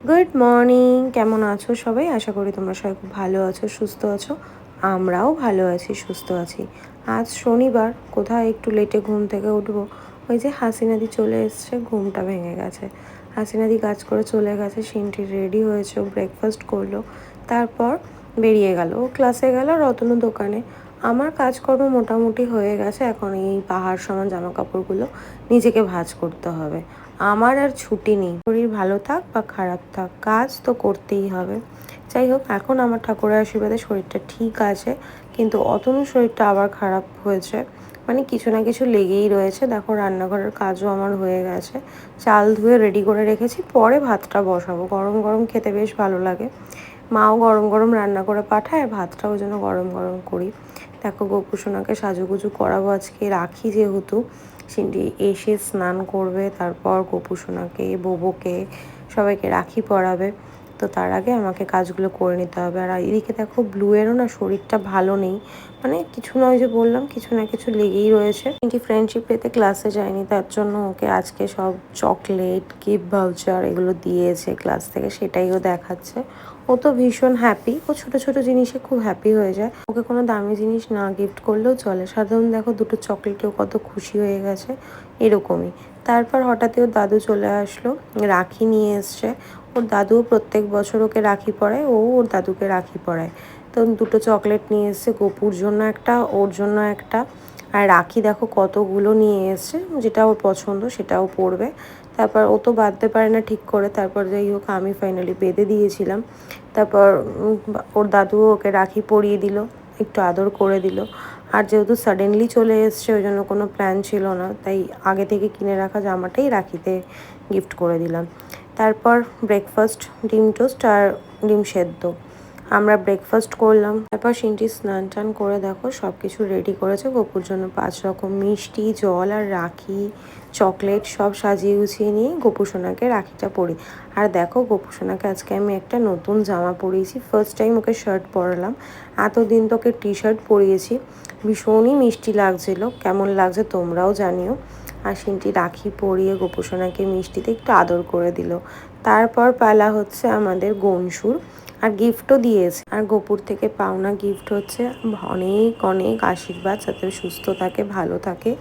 Good morning, কেমন আছো সবাই? আশা করি তোমরা সবাই খুব ভালো আছো, সুস্থ আছো। আমরাও ভালো আছি, সুস্থ আছি। আজ শনিবার, কোথায় একটু লেটে ঘুম থেকে উঠবো। ওই যে হাসিনাদি চলে এসছে, ঘুমটা ভেঙে গেছে। হাসিনাদি কাজ করে চলে গেছে, সিনটি রেডি হয়েছে, ব্রেকফাস্ট করলো, তারপর বেরিয়ে গেল। ও ক্লাসে গেল, রতনু দোকানে। আমার কাজকর্ম মোটামুটি হয়ে গেছে। এখন এই পাহাড় সমান জামা কাপড়গুলো নিজেকে ভাঁজ করতে হবে। আমার আর ছুটি নেই। শরীর ভালো থাক বা খারাপ থাক, কাজ তো করতেই হবে। যাই হোক, এখন আমার ঠাকুরের আশীর্বাদে শরীরটা ঠিক আছে, কিন্তু অতনু শরীরটা আবার খারাপ হয়েছে। মানে কিছু না কিছু লেগেই রয়েছে। দেখো, রান্নাঘরের কাজও আমার হয়ে গেছে, চাল ধুয়ে রেডি করে রেখেছি, পরে ভাতটা বসাবো। গরম গরম খেতে বেশ ভালো লাগে। মাও গরম গরম রান্না করে পাঠায়, ভাতটাও যেন গরম গরম করি। দেখো, গোপুসোনাকে সাজুগুজু করাবো আজকে, রাখি যেহেতু। সিন্ডি এসে স্নান করবে, তারপর গোপুসোনাকে, বোবোকে, সবাইকে রাখি পরাবে। তো তার আগে আমাকে কাজগুলো করে নিতে হবে। আর এদিকে দেখো, ব্লুয়েরও না শরীরটা ভালো নেই। মানে কিছু না, ওই যে বললাম, কিছু না কিছু লেগেই রয়েছে। কিন্তু ফ্রেন্ডশিপ পেতে ক্লাসে যায়নি, তার জন্য ওকে আজকে সব চকলেট, গিফট ভাউচার এগুলো দিয়েছে ক্লাস থেকে, সেটাই ও দেখাচ্ছে। ও তো ভীষণ হ্যাপি। ও ছোটো ছোটো জিনিসে খুব হ্যাপি হয়ে যায়। ওকে কোনো দামি জিনিস না গিফট করলেও চলে। সাধারণ দেখো, দুটো চকলেটেও কত খুশি হয়ে গেছে, এরকমই। তারপর হঠাৎই ওর দাদু চলে আসলো, রাখি নিয়ে এসছে। ওর দাদুও প্রত্যেক বছর ওকে রাখি পরায়, ও ওর দাদুকে রাখি পরায়। তো দুটো চকলেট নিয়ে এসছে, গোপুর জন্য একটা, ওর জন্য একটা। আর রাখি দেখো কতগুলো নিয়ে এসছে, যেটা ওর পছন্দ সেটাও পরবে। তারপর ও তো বাঁধতে পারে না ঠিক করে, তারপর যাই হোক আমি ফাইনালি বেঁধে দিয়েছিলাম। তারপর ওর দাদুও ওকে রাখি পরিয়ে দিল, একটু আদর করে দিল। আর যেহেতু সাডেনলি চলে এসছে, ওই জন্য কোনো প্ল্যান ছিল না, তাই আগে থেকে কিনে রাখা জামাটাই রাখিতে গিফট করে দিলাম। তারপর ব্রেকফাস্ট, ডিম টোস্ট আর ডিম সেদ্ধ। আমরা ব্রেকফাস্ট করলাম। তারপর সিনটি স্নান টান করে দেখো সব কিছু রেডি করেছে গোপুর জন্য। 5 রকম মিষ্টি, জল আর রাখি, চকলেট সব সাজিয়ে গুছিয়ে নিয়ে গোপুসোনাকে রাখিটা পরি। আর দেখো, গোপুসোনাকে আজকে আমি একটা নতুন জামা পরিয়েছি। ফার্স্ট টাইম ওকে শার্ট পরালাম। এতদিন তোকে টি শার্ট পরিয়েছি, ভীষণই মিষ্টি লাগছিল। কেমন লাগছে তোমরাও জানিও। আর সিনটি রাখি পরিয়ে গোপুসোনাকে মিষ্টিতে একটু আদর করে দিল। তারপর পালা হচ্ছে আমাদের গনসুর, আর গিফটও দিয়েছে। আর গোপুর থেকে পাওনা গিফট হচ্ছে অনেক অনেক আশীর্বাদ, যাতে সুস্থ থাকে, ভালো থাকে।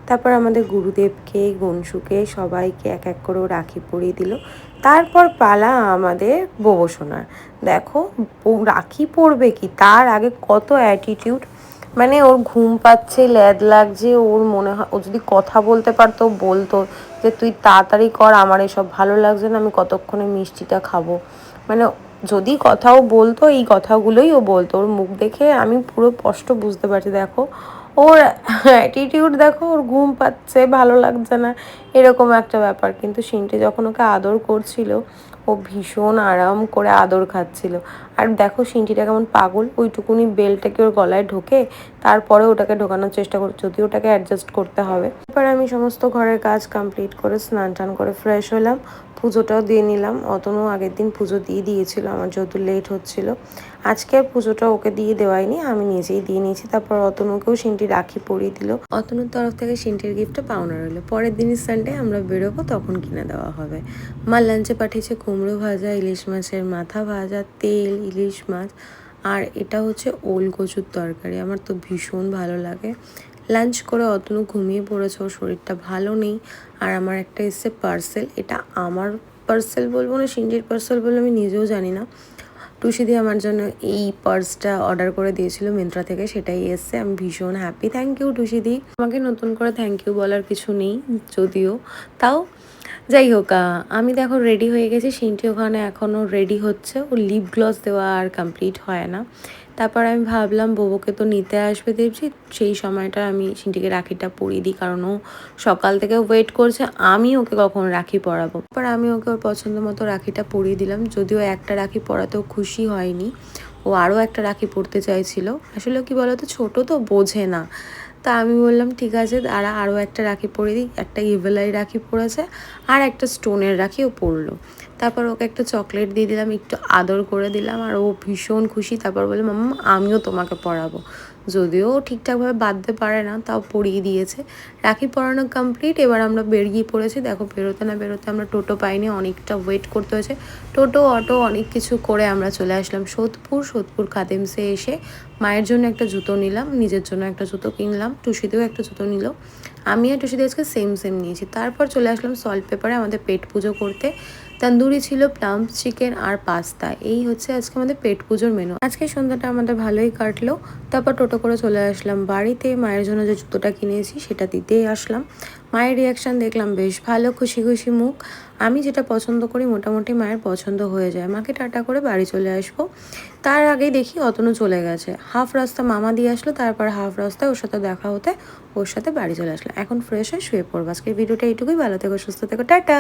তারপর আমাদের গুরুদেবকে, গনসুকে সবাইকে এক এক করে রাখি পরিয়ে দিল। তারপর পালা আমাদের বোবসোনার। দেখো, রাখি পরবে কি, তার আগে কত অ্যাটিটিউড। মানে ওর ঘুম পাচ্ছে, ল্যাদ লাগছে, ওর মনে হয় ও যদি কথা বলতে পারতো বলতো যে তুই তাড়াতাড়ি কর, আমার এসব ভালো লাগছে না, আমি কতক্ষণে মিষ্টিটা খাবো। মানে যদি কথাও বলতো, এই কথাগুলোই ও বলতো। ওর মুখ দেখে আমি পুরো স্পষ্ট বুঝতে পারছি। দেখো ওর অ্যাটিটিউড, দেখো ওর ঘুম পাচ্ছে, ভালো লাগছে না, এরকম একটা ব্যাপার। কিন্তু সিনটি যখন ওকে আদর করছিল, ও ভীষণ আরাম করে আদর খাচ্ছিল। আর দেখো সিনটিটা কেমন পাগল, ওইটুকুনি বেলটাকে ওর গলায় ঢোকে, তারপরে ওটাকে ঢোকানোর চেষ্টা করছে, যদি ওটাকে অ্যাডজাস্ট করতে হবে। এরপর আমি সমস্ত ঘরের কাজ কমপ্লিট করে স্নান টান করে ফ্রেশ হলাম, পুজোটাও দিয়ে নিলাম। অতনু আগের দিন পুজো দিয়ে দিয়েছিল, আমার যেহেতু লেট হচ্ছিল। আজকে আর পুজোটা ওকে দিয়ে দেওয়াইনি, আমি নিজেই দিয়ে নিয়েছি। তারপর অতনুকেও সিনটি রাখি পরিয়ে দিল। অতনুর তরফ থেকে সিনটির গিফটটা পাওনা রইলো, পরের দিনই সানডে আমরা বেরোবো, তখন কিনে দেওয়া হবে। মা লাঞ্চে পাঠিয়েছে কুমড়ো ভাজা, ইলিশ মাছের মাথা ভাজা, তেল, ইলিশ মাছ, আর এটা হচ্ছে ওল কচুর তরকারি। আমার তো ভীষণ ভালো লাগে। লাঞ্চ করে অতনু ঘুমিয়ে পড়েছে, ওর শরীরটা ভালো নেই। আর আমার একটা এসছে পার্সেল, এটা আমার পার্সেল বলবো না সিন্ডির পার্সেল বলে আমি নিজেও জানি না। টুসিদি আমার জন্য এই পার্সটা অর্ডার করে দিয়েছিল মিন্ত্রা থেকে, সেটাই এসছে। আমি ভীষণ হ্যাপি। Thank you টুসিদি। আমাকে নতুন করে থ্যাংক ইউ বলার কিছু নেই যদিও, তাও যাই হোক। আমি দেখো রেডি হয়ে গেছি, সিনটি ওখানে এখনও রেডি হচ্ছে। ও লিপ গ্লস দেওয়া আর কমপ্লিট হয় না। তারপর আমি ভাবলাম বোবোকে তো নিতে আসবে দেখছি, সেই সময়টা আমি সিনটিকে রাখিটা পরিয়ে দিই, কারণ ও সকাল থেকে ওয়েট করছে আমি ওকে কখন রাখি পরাবো। তারপর আমি ওকে ওর পছন্দ মতো রাখিটা পরিয়ে দিলাম। যদিও একটা রাখি পরাতেও খুশি হয়নি, ও আরও একটা রাখি পরতে চাইছিল। আসলে কি বলতো, ছোটো তো বোঝে না। তা আমি বললাম ঠিক আছে, আরও একটা রাখি পরিয়ে দিই। একটা ইভেলাই রাখি পরেছে, আর একটা স্টোনের রাখিও পরলো। তারপর ওকে একটা চকলেট দিয়ে দিলাম, একটু আদর করে দিলাম, আর ও ভীষণ খুশি। তারপর বলে মাম্মা আমিও তোমাকে পড়াবো। যদিও ঠিকঠাকভাবে বাঁধতে পারে না, তাও পরিয়ে দিয়েছে। রাখি পরানো কমপ্লিট, এবার আমরা বেরিয়ে পড়েছি। দেখো বেরোতে না বেরোতে আমরা টোটো পাইনি, অনেকটা ওয়েট করতে হয়েছে। টোটো অটো অনেক কিছু করে আমরা চলে আসলাম সোদপুর খাদিমসে এসে মায়ের জন্য একটা জুতো নিলাম, নিজের জন্য একটা জুতো কিনলাম, টুসিতেও একটা জুতো নিল। আমি আর টুসিতে আজকে সেম নিয়েছি। তারপর চলে আসলাম সল্ট পেপারে আমাদের পেট পুজো করতে। তন্দুরি ছিল, প্লাম্প চিকেন আর পাস্তা। এই হচ্ছে আজকে আমাদের পেট পুজোর মেনু। আজকে সন্ধ্যাটা আমাদের ভালোই কাটলো। তারপর টোটো করে চলে আসলাম বাড়িতে। মায়ের জন্য যে জুতোটা কিনেছি সেটা দিতেই আসলাম। মায়ের রিয়াকশান দেখলাম বেশ ভালো, খুশি খুশি মুখ। আমি যেটা পছন্দ করি মোটামুটি মায়ের পছন্দ হয়ে যায়। মাকে টাটা করে বাড়ি চলে আসবো। তার আগেই দেখি অতনু চলে গেছে। হাফ রাস্তা মামা দিয়ে আসলো, তারপর হাফ রাস্তায় ওর সাথে দেখা হতে ওর সাথে বাড়ি চলে আসলো। এখন ফ্রেশ হয়ে শুয়ে পড়বো। আজকের ভিডিওটা এইটুকুই। ভালো থেকো, সুস্থ থেকো, টাটা।